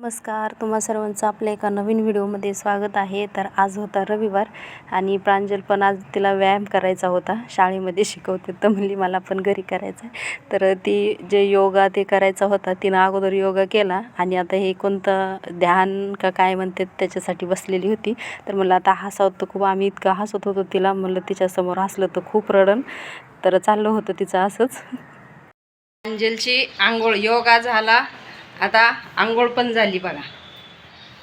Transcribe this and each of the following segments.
नमस्कार, तुम्हा सर्वांचं आपल्या एका नवीन व्हिडिओमध्ये स्वागत आहे. तर आज होता रविवार आणि प्रांजल पण आज तिला व्यायाम करायचा होता. शाळेमध्ये शिकवते तर म्हणली मला पण घरी करायचं आहे. तर ती जे योगा ते करायचा होता, तिनं अगोदर योगा केला आणि आता हे कोणतं ध्यान का काय म्हणते त्याच्यासाठी बसलेली होती. तर म्हणलं आता हसावं तर खूप, आम्ही इतकं हसत होतो तिला, म्हणलं तिच्यासमोर हसलं तर खूप रडन. तर चाललं होतं तिचं असंच. प्रांजलची आंघोळ, योगा झाला, आता आंघोळ पण झाली बघा.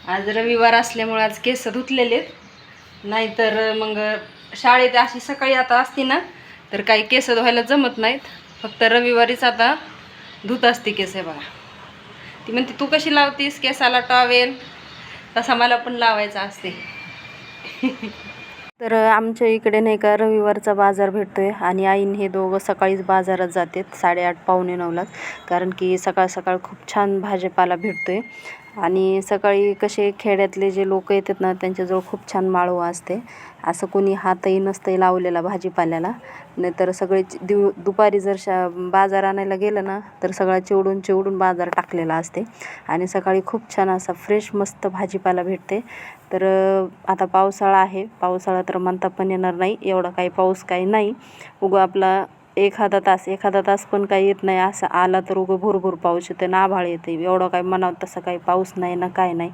आज रविवार असल्यामुळे आज केस धुतलेले, नाहीतर मग शाळेत अशी सकाळी आता असती ना तर काही केस धुवायला जमत नाहीत. फक्त रविवारीच आता धुत असते केस. आहे बघा, ती म्हणते तू कशी लावतीस केसाला टॉवेल, तसा मला पण लावायचा असते. तर आमच्या इकडे नाही का रविवारचा बाजार भेटतोय आणि आईन हे दोघं सकाळीच बाजारात जातात 8:30 पावणे 9लाच, कारण की सकाळ सकाळ खूप छान भाजीपाला भेटतोय. आणि सकाळी कसे खेड्यातले जे लोक येतात ना त्यांच्याजवळ खूप छान माळव असते. असं कोणी हातही नसतंय लावलेला भाजीपाल्याला, नाहीतर सगळे दुपारी जर बाजार आणायला गेलं ना तर सगळा चिवडून बाजार टाकलेला असते आणि सकाळी खूप छान असा फ्रेश मस्त भाजीपाला भेटते. तर आता पावसाळा आहे, पावसाळा तर म्हणता पण येणार नाही, एवढा काही पाऊस काही नाही. उगं आपला एखादा तास पण काही येत नाही, असं आला तर उगं भुरभुर पाऊस येते ना आभाळ येते. एवढं काही म्हणावं तसं काही पाऊस नाही ना काय नाही.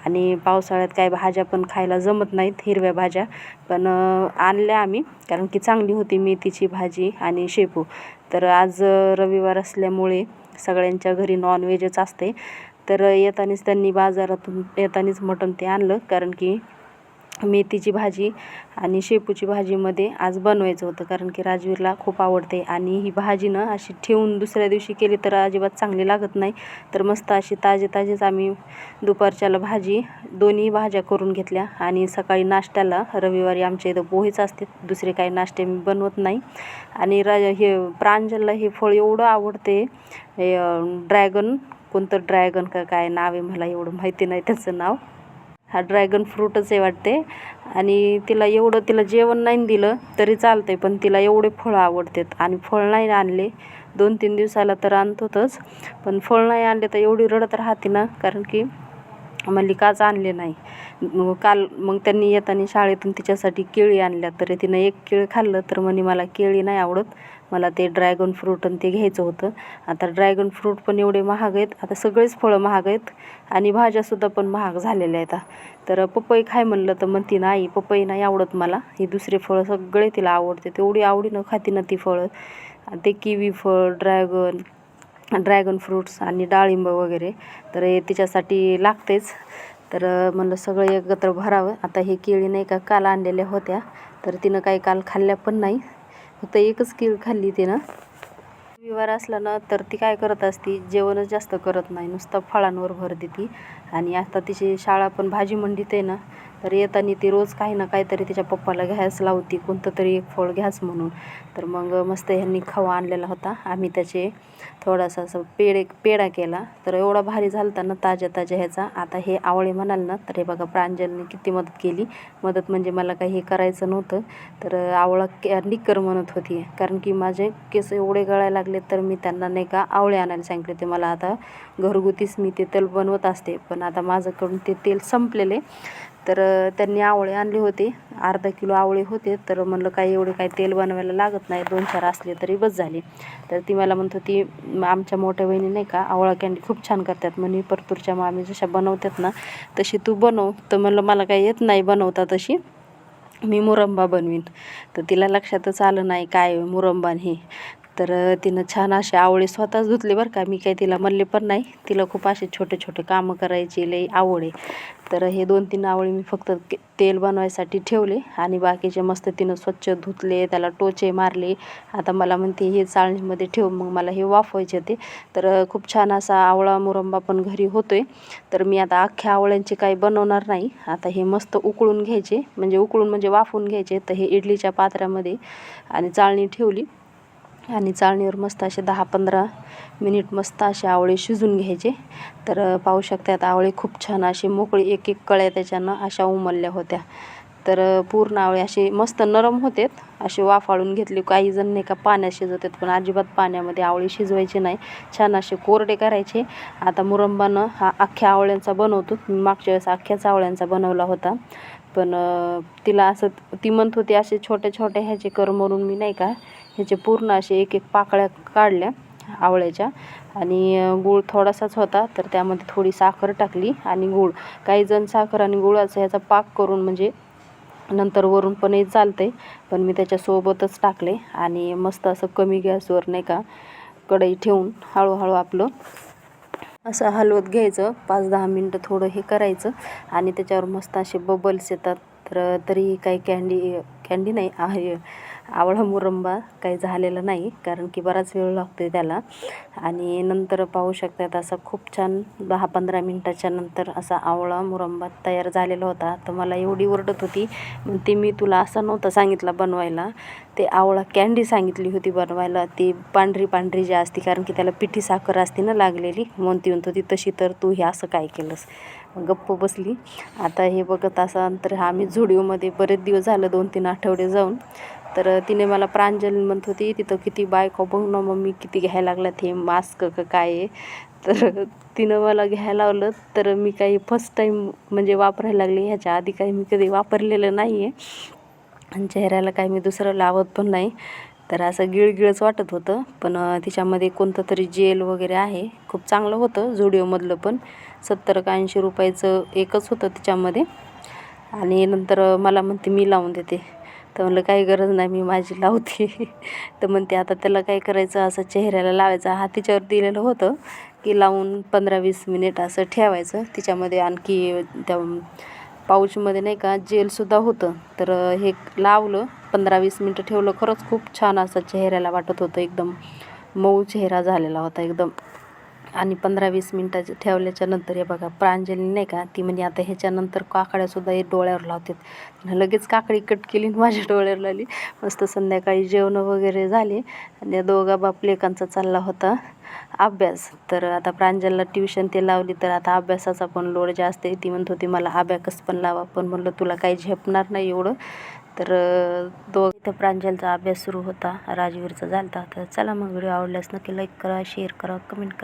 आणि पावसाळ्यात काही भाज्या पण खायला जमत नाहीत, हिरव्या भाज्या पण आणल्या आम्ही, कारण की चांगली होती मेथीची भाजी आणि शेपू. तर आज रविवार असल्यामुळे सगळ्यांच्या घरी नॉनव्हेजच असते. तर येतानीच त्यांनी बाजारातून येतानीच मटण ते आणलं, कारण की मेथीची भाजी आणि शेपूची भाजीमध्ये आज बनवायचं होतं, कारण की राजवीरला खूप आवडते. आणि ही भाजी ना अशी ठेवून दुसऱ्या दिवशी केली तर अजिबात चांगली लागत नाही. तर मस्त अशी ताजेच आम्ही दुपारच्याला भाजी दोन्ही भाज्या करून घेतल्या. आणि सकाळी नाश्त्याला रविवारी आमच्या इथं पोहेच असते, दुसरे काही नाश्ते मी बनवत नाही. आणि हे प्रांजलला हे फळ एवढं आवडते, हे ड्रॅगन का काय नाव आहे, मला एवढं माहिती नाही त्याचं नाव. हा ड्रॅगन फ्रूटच आहे वाटते. आणि तिला जेवण नाही दिलं तरी चालतंय, पण तिला एवढे फळं आवडतात. आणि फळ नाही आणले 2-3 दिवसाला तर आणतोच, पण फळ नाही आणले तर एवढी रडत राहते ना, कारण की म्हणली काच आणले नाही. मग त्यांनी येताना शाळेतून तिच्यासाठी केळी आणल्या, तर तिनं एक केळी खाल्लं तर म्हणे मला केळी नाही आवडत, मला ते ड्रॅगन फ्रूट आणि ते घ्यायचं होतं. आता ड्रॅगन फ्रूट पण एवढे महाग आहेत, आता सगळेच फळं महाग आहेत आणि भाज्यासुद्धा पण महाग झालेल्या आहेत. तर पपई खाय म्हणलं तर म्हणती नाही, पपई नाही आवडत मला, हे दुसरे फळं सगळे तिला आवडते, तेवढी आवडीनं खाती ना ती फळं. ते किवी फळ, ड्रॅगन फ्रूट्स आणि डाळिंब वगैरे, तर हे तिच्यासाठी लागतेच. तर म्हणलं सगळं एकत्र भरावं. आता हे केळी नाही का काल आणलेल्या होत्या, तर तिनं काही काल खाल्ल्या पण नाही, फक्त एकच केळी खाल्ली तिनं. रविवार असला ना तर ती काय करत असती, जेवणच जास्त करत नाही, नुसतं फळांवर भर देते. आणि आता तिची शाळा पण भाजी मंडीत आहे ना, तर येताना ती रोज काही ना काहीतरी तिच्या पप्पाला घ्यायच लावती, कोणतं तरी एक फळ घ्याच म्हणून. तर मग मस्त ह्यांनी खवा आणलेला होता, आम्ही त्याचे थोडासा असं पेढा केला, तर एवढा भारी झालता ना ताज्या ह्याचा. आता हे आवळे म्हणाल ना, तर हे बघा प्रांजलने किती मदत केली. मदत म्हणजे मला काही हे करायचं नव्हतं, तर आवळा निक्कर म्हणत होती, कारण की माझे केस एवढे गळायला लागले. तर मी त्यांना नाही का आवळे आणायला सांगितले होते. मला आता घरगुतीच मी ते तेल बनवत असते, पण आता माझ्याकडून ते तेल संपलेले. तर त्यांनी आवळे आणले होते, अर्धा किलो आवळे होते. तर म्हणलं काही एवढे काही तेल बनवायला लागत नाही, 2-4 असले तरी बस झाले. तर ती मला म्हणत होती, आमच्या मोठ्या बहिणी नाही का आवळा कँडी खूप छान करतात म्हणे, परतूरच्या मामी जशा बनवतात ना तशी तू बनव. तर म्हणलं मला काही येत नाही बनवता तशी, मी मुरंबा बनवीन. तर तिला लक्षातच आलं नाही काय मुरंबा हे. तर तिनं छान असे आवळे स्वतःच धुतले बरं का, मी काही तिला म्हणले पण नाही. तिला खूप असे छोटे कामं करायची लई आवड आहे. तर हे 2-3 आवळे मी फक्त तेल बनवायसाठी ठेवले आणि बाकीचे मस्त तिनं स्वच्छ धुतले, त्याला टोचे मारले. आता मला म्हणते हे चाळणीमध्ये ठेव, मग मला हे वाफवायचे होते. तर खूप छान असा आवळा मुरंबा पण घरी होतोय. तर मी आता अख्ख्या आवळ्यांचे काही बनवणार नाही, आता हे मस्त उकळून घ्यायचे, म्हणजे वाफवून घ्यायचे. तर हे इडलीच्या पात्रामध्ये आणि चाळणी ठेवली आणि चाळणीवर मस्त असे 10-15 मिनिट मस्त असे आवळे शिजून घ्यायचे. तर पाहू शकतात आवळे खूप छान असे मोकळे, एक कळ्या त्याच्यानं अशा उमलल्या होत्या. तर पूर्ण आवळे असे मस्त नरम होतात. असे वाफाळून घेतले. काही जण नाही का पाण्यात शिजवतात, पण अजिबात पाण्यामध्ये आवळे शिजवायचे नाही. छान असे कोरडे करायचे. आता मुरंबानं हा अख्ख्या आवळ्यांचा बनवतो. मी मागच्या वेळेस अख्ख्याच आवळ्यांचा बनवला होता, पण तिला असं ती म्हणत होती असे छोट्या छोट्या ह्याचे कर म्हणून मी नाही का ह्याचे पूर्ण असे एक एक पाकळ्या काढल्या आवळ्याच्या. आणि गूळ थोडासाच होता, तर त्यामध्ये थोडी साखर टाकली आणि गूळ. काही जण साखर आणि गुळाचा ह्याचा पाक करून म्हणजे नंतर वरून पण चालते, पण मी त्याच्यासोबतच टाकले. आणि मस्त असं कमी गॅसवर नाही का कढई ठेवून हळूहळू आपलं असं हलवत घ्यायचं. 5-10 मिनटं थोडं हे करायचं आणि त्याच्यावर मस्त असे बबल्स येतात. तर तरी काही कँडी नाही आहे, आवळा मुरंबा काही झालेला नाही, कारण की बराच वेळ लागतो त्याला. आणि नंतर पाहू शकतात असं खूप छान 10-15 मिनटाच्या नंतर असा आवळा मुरंबा तयार झालेला होता. तर मला एवढी ओरडत होती, म्हणते मी तुला असं नव्हतं सांगितलं बनवायला, ते आवळा कँडी सांगितली होती बनवायला, ती पांढरी पांढरी जी असते, कारण की त्याला पिठी साखर असते ना लागलेली, म्हणून होती तशी. तर तू हे असं काय केलंस? गप्प बसली. आता हे बघत असाल तर आम्ही झुडिओमध्ये बरेच दिवस झालं 2-3 आठवडे जाऊन. तर तिने मला प्रांजली म्हणत होती तिथं किती बायका बघ ना मम्मी किती घ्यायला लागल्यात हे मास्क का काय आहे. तर तिनं मला घ्यायला लावलं. तर मी काही फर्स्ट टाईम म्हणजे वापरायला लागले. ह्याच्या आधी काही मी कधी वापरलेलं नाही आहे आणि चेहऱ्याला काही मी दुसरं लावत पण नाही. तर असं गिळगिळच वाटत होतं, पण तिच्यामध्ये कोणतं तरी जेल वगैरे आहे, खूप चांगलं होतं. झुडिओमधलं पण 70 का 80 रुपयाचं एकच होतं तिच्यामध्ये. आणि नंतर मला म्हणते मी लावून देते. तर म्हणलं काही गरज नाही, मी माझी लावते. तर म्हणते आता त्याला काय करायचं, असं चेहऱ्याला लावायचं. हा तिच्यावर दिलेलं होतं की लावून 15-20 मिनिट असं ठेवायचं. तिच्यामध्ये आणखी त्या पाऊचमध्ये नाही का जेलसुद्धा होतं. तर हे लावलं, 15-20 मिनटं ठेवलं. खरंच खूप छान असं चेहऱ्याला वाटत होतं, एकदम मऊ चेहरा झालेला होता एकदम. आणि 15-20 मिनटाचं ठेवल्याच्या नंतर हे बघा प्रांजली नाही का ती म्हणजे आता ह्याच्यानंतर काकड्यासुद्धा हे डोळ्यावर लावतात. लगेच काकडी कट केली आणि माझ्या डोळ्यावर लावली. मस्त संध्याकाळी जेवणं वगैरे झाले आणि या दोघा बाप लेकांचा चालला होता अभ्यास. तर आता प्रांजलला ट्युशन ते लावली, तर आता अभ्यासाचा पण लोड जास्त आहे. ती म्हणत होती मला अबॅकस पण लावा, पण म्हणलं तुला काही झेपणार नाही एवढं. तर इथं प्रांजलचा अभ्यास सुरू होता, राजवीरचा झाला. तर चला मग व्हिडिओ आवडल्यास नक्की लाईक करा, शेअर करा, कमेंट करा.